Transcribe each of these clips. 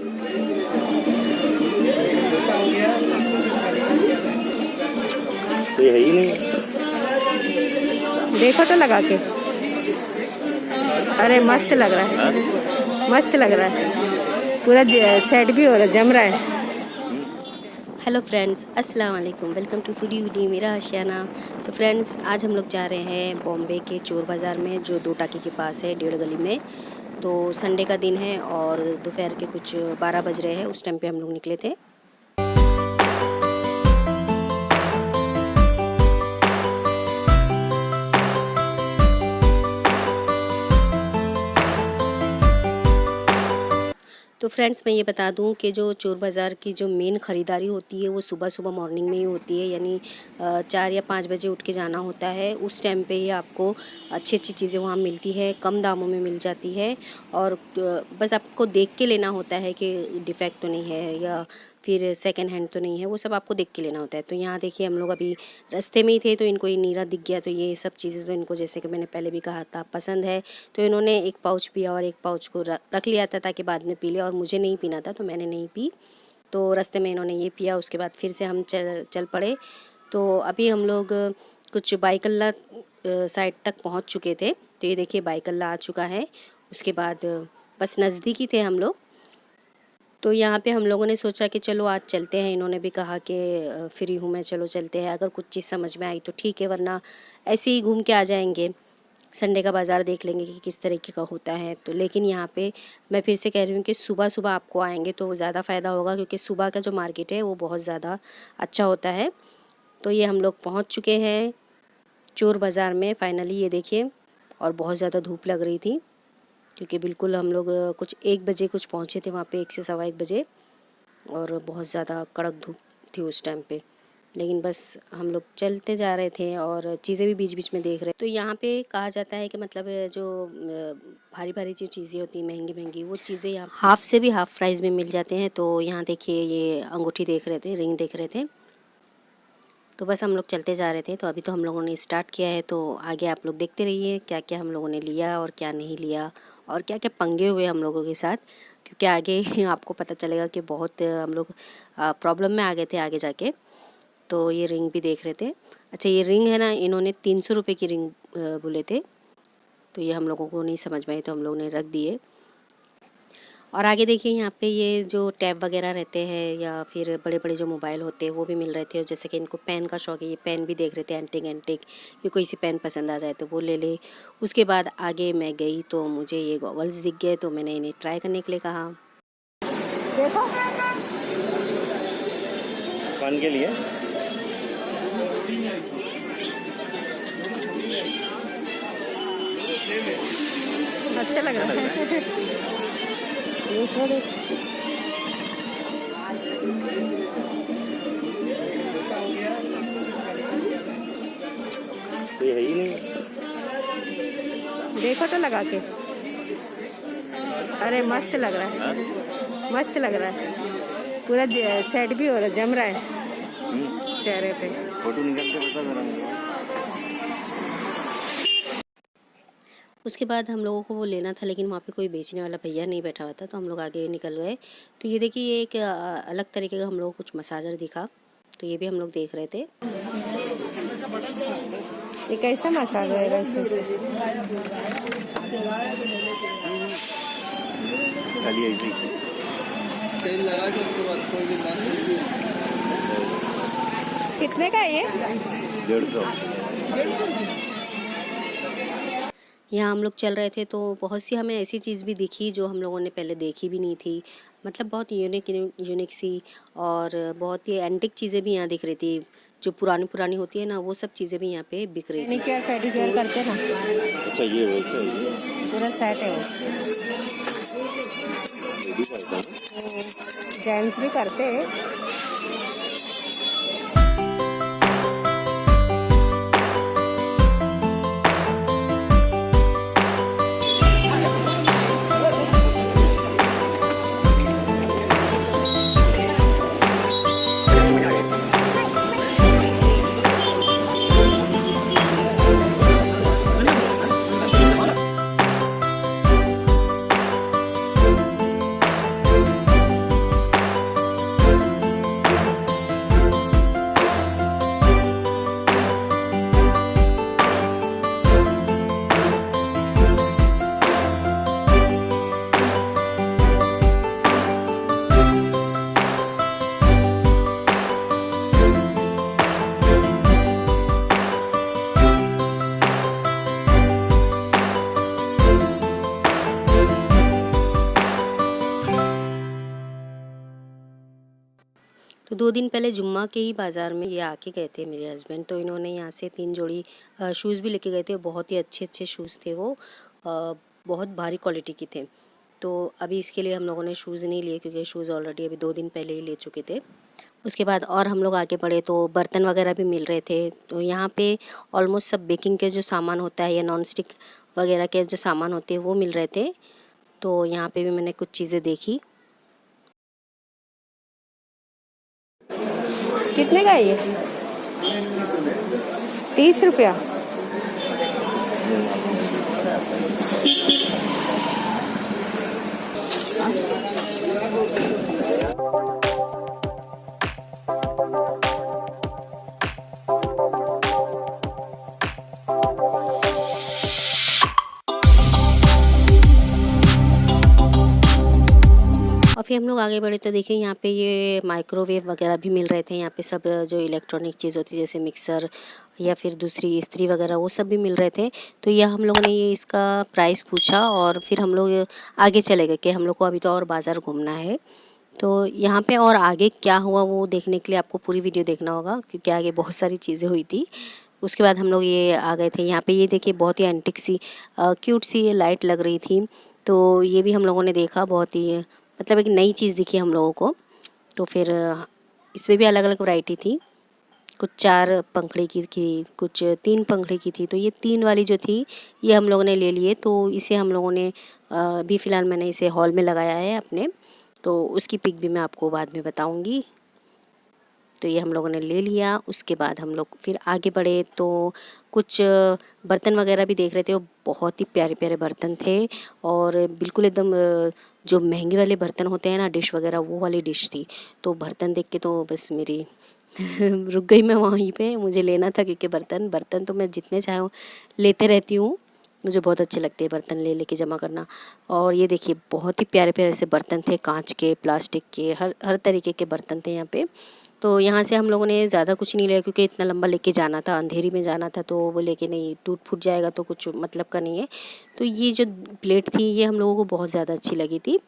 तो ये है ही नहीं। देखो तो लगा के। अरे मस्त लग रहा है, मस्त लग रहा है, पूरा सेट भी हो रहा है, जम रहा है। हेलो फ्रेंड्स, अस्सलाम वालेकुम, वेलकम टू फूडी वीडी, मेरा आशियाना। तो फ्रेंड्स, आज हम लोग जा रहे हैं बॉम्बे के चोर बाज़ार में, जो 2 टाकी के पास है, 1.5 गली में। तो संडे का दिन है और दोपहर के कुछ 12 बज रहे हैं। उस टाइम पे हम लोग निकले थे। तो फ्रेंड्स, मैं ये बता दूं कि जो चोर बाज़ार की जो मेन ख़रीदारी होती है वो सुबह सुबह मॉर्निंग में ही होती है, यानी 4 या 5 बजे उठ के जाना होता है। उस टाइम पे ही आपको अच्छी अच्छी चीज़ें वहाँ मिलती है, कम दामों में मिल जाती है। और बस आपको देख के लेना होता है कि डिफेक्ट तो नहीं है या फिर सेकंड हैंड तो नहीं है, वो सब आपको देख के लेना होता है। तो यहाँ देखिए, हम लोग अभी रास्ते में ही थे तो इनको ये नीरा दिख गया। तो ये सब चीज़ें तो इनको, जैसे कि मैंने पहले भी कहा था, पसंद है। तो इन्होंने एक पाउच पिया और एक पाउच को रख लिया था ताकि बाद में पी ले, और मुझे नहीं पीना था तो मैंने नहीं पी। तो रास्ते में इन्होंने ये पिया, उसके बाद फिर से हम चल पड़े। तो अभी हम लोग कुछ बाईकल्ला साइड तक पहुँच चुके थे। तो ये देखिए, बाईकल्ला आ चुका है। उसके बाद बस नज़दीक ही थे हम लोग। तो यहाँ पे हम लोगों ने सोचा कि चलो आज चलते हैं। इन्होंने भी कहा कि फ्री हूँ मैं, चलो चलते हैं। अगर कुछ चीज़ समझ में आई तो ठीक है, वरना ऐसे ही घूम के आ जाएंगे। संडे का बाज़ार देख लेंगे कि किस तरीके का होता है। तो लेकिन यहाँ पे मैं फिर से कह रही हूँ कि सुबह सुबह आपको आएंगे तो ज़्यादा फ़ायदा होगा, क्योंकि सुबह का जो मार्केट है वो बहुत ज़्यादा अच्छा होता है। तो ये हम लोग पहुँच चुके हैं चोर बाज़ार में फाइनली, ये देखिए। और बहुत ज़्यादा धूप लग रही थी, क्योंकि बिल्कुल हम लोग कुछ 1 बजे कुछ पहुँचे थे वहाँ पे, 1 से सवा 1 बजे। और बहुत ज़्यादा कड़क धूप थी उस टाइम पे। लेकिन बस हम लोग चलते जा रहे थे और चीज़ें भी बीच बीच में देख रहे। तो यहाँ पे कहा जाता है कि मतलब जो भारी भारी जो चीज़ें होती हैं, महंगी महंगी, वो चीज़ें यहाँ हाफ़ से भी हाफ़ प्राइस में मिल जाते हैं। तो यहाँ देखिए, ये अंगूठी देख रहे थे, रिंग देख रहे थे। तो बस हम लोग चलते जा रहे थे। तो अभी तो हम लोगों ने स्टार्ट किया है, तो आगे आप लोग देखते रहिए क्या क्या हम लोगों ने लिया और क्या नहीं लिया, और क्या क्या पंगे हुए हम लोगों के साथ। क्योंकि आगे आपको पता चलेगा कि बहुत हम लोग प्रॉब्लम में आ गए थे आगे जाके। तो ये रिंग भी देख रहे थे। अच्छा, ये रिंग है ना, इन्होंने 300 रुपये की रिंग बोले थे। तो ये हम लोगों को नहीं समझ में आई तो हम लोगों ने रख दिए। और आगे देखिए, यहाँ पे ये जो टैब वगैरह रहते हैं या फिर बड़े बड़े जो मोबाइल होते हैं वो भी मिल रहे थे। और जैसे कि इनको पेन का शौक है, ये पेन भी देख रहे थे, एंटिक एंटिक। ये कोई सी पेन पसंद आ जाए तो वो ले ले। उसके बाद आगे मैं गई तो मुझे ये गॉगल्स दिख गए, तो मैंने इन्हें ट्राई करने के लिए कहा। देखो, कान के लिए अच्छा लग रहा है। ये सो देख, तो ये है ही नहीं। देखो तो लगा के। अरे मस्त लग रहा है, मस्त लग रहा है, पूरा सेट भी हो रहा है, जम रहा है चेहरे पे। फोटो निकाल के बता जरा मुझे। उसके बाद हम लोगों को वो लेना था, लेकिन वहाँ पे कोई बेचने वाला भैया नहीं बैठा हुआ था, तो हम लोग आगे निकल गए। तो ये देखिए, ये एक अलग तरीके का हम लोगों को कुछ मसाजर दिखा, तो ये भी हम लोग देख रहे थे। ये कैसा मसाज है वैसे? कितने का है ये? 150। यहाँ हम लोग चल रहे थे तो बहुत सी हमें ऐसी चीज़ भी दिखी जो हम लोगों ने पहले देखी भी नहीं थी। मतलब बहुत यूनिक सी और बहुत ही एंटिक चीज़ें भी यहाँ दिख रही थी। जो पुरानी पुरानी होती है ना, वो सब चीज़ें भी यहाँ पे बिक रही थी। केयर पेडिक्योर करते ना। अच्छा, ये वैसे है, पूरा सेट है वो। जेंट्स भी करते हैं। तो 2 दिन पहले जुम्मा के ही बाज़ार में ये आके गए थे मेरे हस्बैंड, तो इन्होंने यहाँ से 3 जोड़ी शूज़ भी लेके गए थे। बहुत ही अच्छे-अच्छे शूज़ थे वो, बहुत भारी क्वालिटी के थे। तो अभी इसके लिए हम लोगों ने शूज़ नहीं लिए क्योंकि शूज़ ऑलरेडी अभी 2 दिन पहले ही ले चुके थे। उसके बाद और हम लोग आगे बढ़े तो बर्तन वगैरह भी मिल रहे थे। तो यहाँ पे ऑलमोस्ट सब बेकिंग के जो सामान होता है या नॉन स्टिक वगैरह के जो सामान होते हैं वो मिल रहे थे। तो यहाँ पे भी मैंने कुछ चीज़ें देखी। कितने का है ये? 30 रुपया। और फिर हम लोग आगे बढ़े तो देखिए यहाँ पे ये माइक्रोवेव वगैरह भी मिल रहे थे। यहाँ पे सब जो इलेक्ट्रॉनिक चीज़ होती है जैसे मिक्सर या फिर दूसरी इस्त्री वगैरह वो सब भी मिल रहे थे। तो यह हम लोगों ने ये इसका प्राइस पूछा और फिर हम लोग आगे चले गए कि हम लोग को अभी तो और बाज़ार घूमना है। तो यहाँ पे और आगे क्या हुआ वो देखने के लिए आपको पूरी वीडियो देखना होगा क्योंकि आगे बहुत सारी चीज़ें हुई थी। उसके बाद हम लोग ये आ गए थे यहाँ पे, ये देखिए बहुत ही एंटिक सी क्यूट सी ये लाइट लग रही थी। तो ये भी हम लोगों ने देखा, बहुत ही मतलब एक नई चीज़ दिखी हम लोगों को। तो फिर इसमें भी अलग अलग वैरायटी थी, कुछ 4 पंखड़ी की थी, कुछ 3 पंखड़ी की थी। तो ये 3 वाली जो थी ये हम लोगों ने ले लिए। तो इसे हम लोगों ने अभी फ़िलहाल मैंने इसे हॉल में लगाया है अपने, तो उसकी पिक भी मैं आपको बाद में बताऊंगी। तो ये हम लोगों ने ले लिया। उसके बाद हम लोग फिर आगे बढ़े तो कुछ बर्तन वगैरह भी देख रहे थे। वो बहुत ही प्यारे प्यारे बर्तन थे और बिल्कुल एकदम जो महंगे वाले बर्तन होते हैं ना, डिश वगैरह, वो वाली डिश थी। तो बर्तन देख के तो बस मेरी रुक गई मैं वहीं पे। मुझे लेना था क्योंकि बर्तन तो मैं जितने चाहूँ लेते रहती हूँ। मुझे बहुत अच्छे लगते हैं बर्तन ले लेके जमा करना। और ये देखिए बहुत ही प्यारे प्यारे से बर्तन थे, कांच के, प्लास्टिक के, हर तरीके के बर्तन थे यहाँ पे। तो यहाँ से हम लोगों ने ज़्यादा कुछ नहीं लिया क्योंकि इतना लंबा लेके जाना था, अंधेरी में जाना था। तो वो लेके नहीं, टूट फूट जाएगा तो कुछ मतलब का नहीं है। तो ये जो प्लेट थी ये हम लोगों को बहुत ज़्यादा अच्छी लगी थी।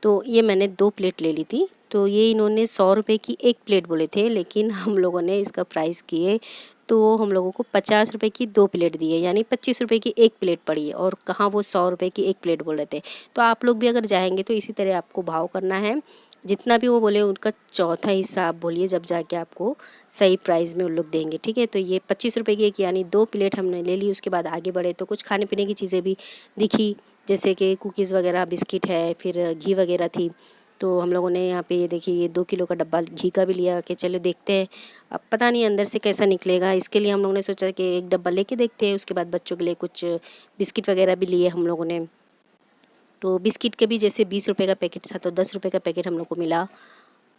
तो ये मैंने 2 प्लेट ले ली थी। तो ये इन्होंने 100 रुपये की 1 प्लेट बोले थे, लेकिन हम लोगों ने इसका प्राइस किए तो हम लोगों को 50 रुपये की 2 प्लेट दिए, यानी 25 रुपये की 1 प्लेट पड़ी। और कहाँ वो 100 रुपये की 1 प्लेट बोल रहे थे। तो आप लोग भी अगर जाएंगे तो इसी तरह आपको भाव करना है। जितना भी वो बोले उनका चौथा हिस्सा आप बोलिए, जब जाके आपको सही प्राइस में उन लोग देंगे, ठीक है। तो ये 25 रुपये की एक यानी 2 प्लेट हमने ले ली। उसके बाद आगे बढ़े तो कुछ खाने पीने की चीज़ें भी दिखी, जैसे कि कुकीज़ वगैरह, बिस्किट है, फिर घी वगैरह थी। तो हम लोगों ने यहाँ पे ये देखिए ये 2 किलो का डब्बा घी का भी लिया कि चलो देखते हैं, अब पता नहीं अंदर से कैसा निकलेगा। इसके लिए हम लोगों ने सोचा कि एक डब्बा लेके देखते हैं। उसके बाद बच्चों के लिए कुछ बिस्किट वगैरह भी लिए हम लोगों ने। तो बिस्किट के भी जैसे 20 रुपये का पैकेट था तो 10 रुपये का पैकेट हम लोग को मिला।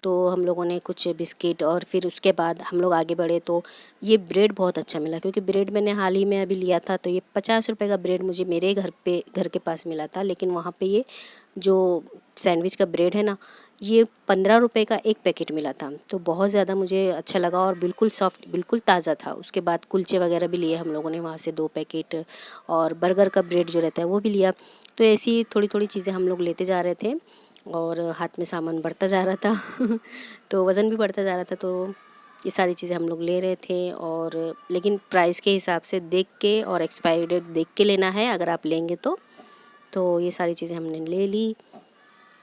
तो हम लोगों ने कुछ बिस्किट, और फिर उसके बाद हम लोग आगे बढ़े तो ये ब्रेड बहुत अच्छा मिला क्योंकि ब्रेड मैंने हाल ही में अभी लिया था। तो ये 50 रुपये का ब्रेड मुझे मेरे घर के पास मिला था, लेकिन वहाँ पे ये जो सैंडविच का ब्रेड है ना, ये 15 रुपये का एक पैकेट मिला था। तो बहुत ज़्यादा मुझे अच्छा लगा और बिल्कुल सॉफ्ट, बिल्कुल ताज़ा था। उसके बाद कुलचे वगैरह भी लिए हम लोगों ने वहाँ से 2 पैकेट, और बर्गर का ब्रेड जो रहता है वो भी लिया। तो ऐसी थोड़ी थोड़ी चीज़ें हम लोग लेते जा रहे थे और हाथ में सामान बढ़ता जा रहा था तो वज़न भी बढ़ता जा रहा था। तो ये सारी चीज़ें हम लोग ले रहे थे, और लेकिन प्राइस के हिसाब से देख के और एक्सपायरी डेट देख के लेना है अगर आप लेंगे तो ये सारी चीज़ें हमने ले ली।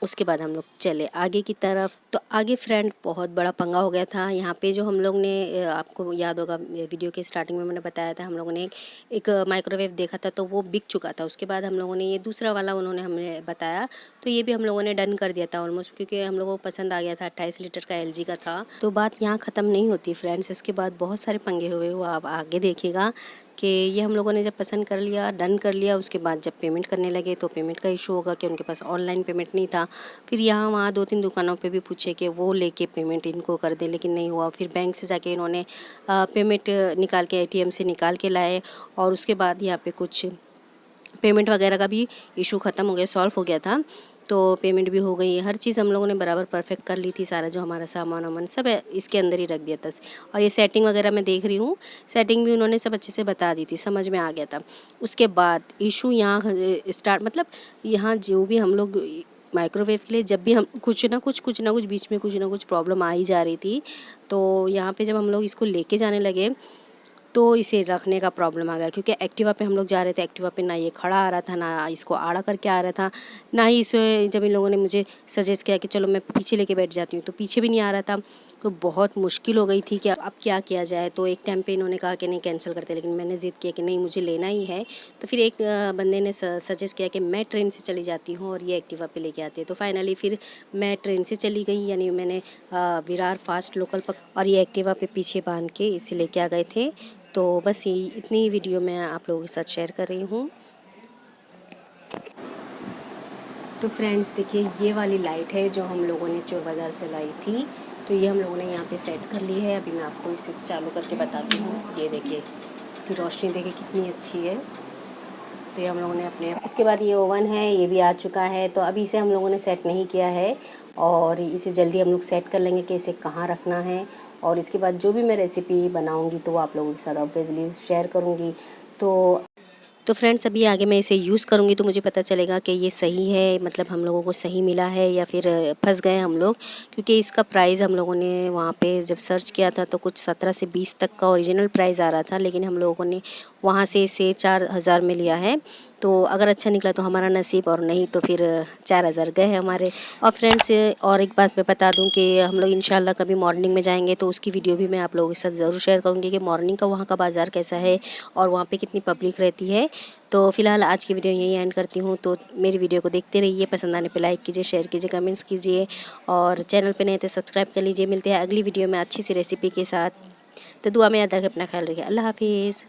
उसके बाद हम लोग चले आगे की तरफ। तो आगे फ्रेंड बहुत बड़ा पंगा हो गया था। यहाँ पे जो हम लोग ने, आपको याद होगा वीडियो के स्टार्टिंग में मैंने बताया था, हम लोगों ने एक माइक्रोवेव देखा था तो वो बिक चुका था। उसके बाद हम लोगों ने ये दूसरा वाला उन्होंने हमें बताया, तो ये भी हम लोगों ने डन कर दिया था ऑलमोस्ट, क्योंकि हम लोगों को पसंद आ गया था। 28 लीटर का LG का था। तो बात यहाँ ख़त्म नहीं होती फ्रेंड्स, इसके बाद बहुत सारे पंगे हुए, वो आप आगे देखिएगा कि ये हम लोगों ने जब पसंद कर लिया, डन कर लिया, उसके बाद जब पेमेंट करने लगे तो पेमेंट का इशू होगा कि उनके पास ऑनलाइन पेमेंट नहीं था। फिर यहाँ वहाँ 2-3 दुकानों पे भी पूछे कि वो लेके पेमेंट इनको कर दें, लेकिन नहीं हुआ। फिर बैंक से जाके इन्होंने पेमेंट निकाल के ATM से निकाल के लाए, और उसके बाद यहाँ पे कुछ पेमेंट वगैरह का भी इशू ख़त्म हो गया, सॉल्व हो गया था। तो पेमेंट भी हो गई, हर चीज़ हम लोगों ने बराबर परफेक्ट कर ली थी। सारा जो हमारा सामान वामान सब है इसके अंदर ही रख दिया था। और ये सेटिंग वगैरह मैं देख रही हूँ, सेटिंग भी उन्होंने सब अच्छे से बता दी थी, समझ में आ गया था। उसके बाद इशू यहाँ स्टार्ट, मतलब यहाँ जो भी हम लोग माइक्रोवेव के लिए जब भी हम कुछ ना कुछ बीच में कुछ ना कुछ प्रॉब्लम आ ही जा रही थी। तो यहाँ पे जब हम लोग इसको लेके जाने लगे तो इसे रखने का प्रॉब्लम आ गया, क्योंकि एक्टिवा पे हम लोग जा रहे थे। एक्टिवा पे ना ये खड़ा आ रहा था, ना इसको आड़ा करके आ रहा था, ना ही इसे जब इन लोगों ने मुझे सजेस्ट किया कि चलो मैं पीछे लेके बैठ जाती हूँ तो पीछे भी नहीं आ रहा था। तो बहुत मुश्किल हो गई थी कि अब क्या किया जाए। तो एक टाइम पे इन्होंने कहा कि नहीं कैंसिल करते, लेकिन मैंने ज़िद किया कि नहीं मुझे लेना ही है। तो फिर एक बंदे ने सजेस्ट किया कि मैं ट्रेन से चली जाती हूँ और ये एक्टिवा पे लेके आते हैं। तो फाइनली फिर मैं ट्रेन से चली गई, यानी मैंने विरार फास्ट लोकल और ये एक्टिवा पे पीछे बांध के इसे लेके आ गए थे। तो बस ये इतनी ही वीडियो मैं आप लोगों के साथ शेयर कर रही हूँ। तो फ्रेंड्स देखिए, ये वाली लाइट है जो हम लोगों ने चोर बाज़ार से लाई थी। तो ये हम लोगों ने यहाँ पे सेट कर ली है। अभी मैं आपको इसे चालू करके बताती हूँ। ये देखिए, इसकी रोशनी देखिए कितनी अच्छी है। तो ये हम लोगों ने अपने, उसके बाद ये ओवन है, ये भी आ चुका है। तो अभी इसे हम लोगों ने सेट नहीं किया है और इसे जल्दी हम लोग सेट कर लेंगे कि इसे कहाँ रखना है। और इसके बाद जो भी मैं रेसिपी बनाऊंगी तो वो आप लोगों के साथ ऑब्वियसली शेयर करूंगी। तो फ्रेंड्स अभी आगे मैं इसे यूज़ करूंगी तो मुझे पता चलेगा कि ये सही है, मतलब हम लोगों को सही मिला है या फिर फंस गए हम लोग। क्योंकि इसका प्राइस हम लोगों ने वहाँ पे जब सर्च किया था तो कुछ 17 से 20 तक का ओरिजिनल प्राइस आ रहा था, लेकिन हम लोगों ने वहाँ से इसे 4000 में लिया है। तो अगर अच्छा निकला तो हमारा नसीब, और नहीं तो फिर 4000 गए हमारे। और फ्रेंड्स और एक बात मैं बता दूं कि हम लोग इंशाल्लाह कभी मॉर्निंग में जाएंगे तो उसकी वीडियो भी मैं आप लोगों के साथ ज़रूर शेयर करूंगी कि मॉर्निंग का वहाँ का बाज़ार कैसा है और वहाँ पे कितनी पब्लिक रहती है। तो फिलहाल आज की वीडियो यही एंड करती हूँ। तो मेरी वीडियो को देखते रहिए, पसंद आने पे लाइक कीजिए, शेयर कीजिए, कमेंट्स कीजिए और चैनल पे नए थे सब्सक्राइब कर लीजिए। मिलते हैं अगली वीडियो में अच्छी सी रेसिपी के साथ। तो दुआ में याद रखें, अपना ख्याल रखिए। अल्लाह हाफिज़।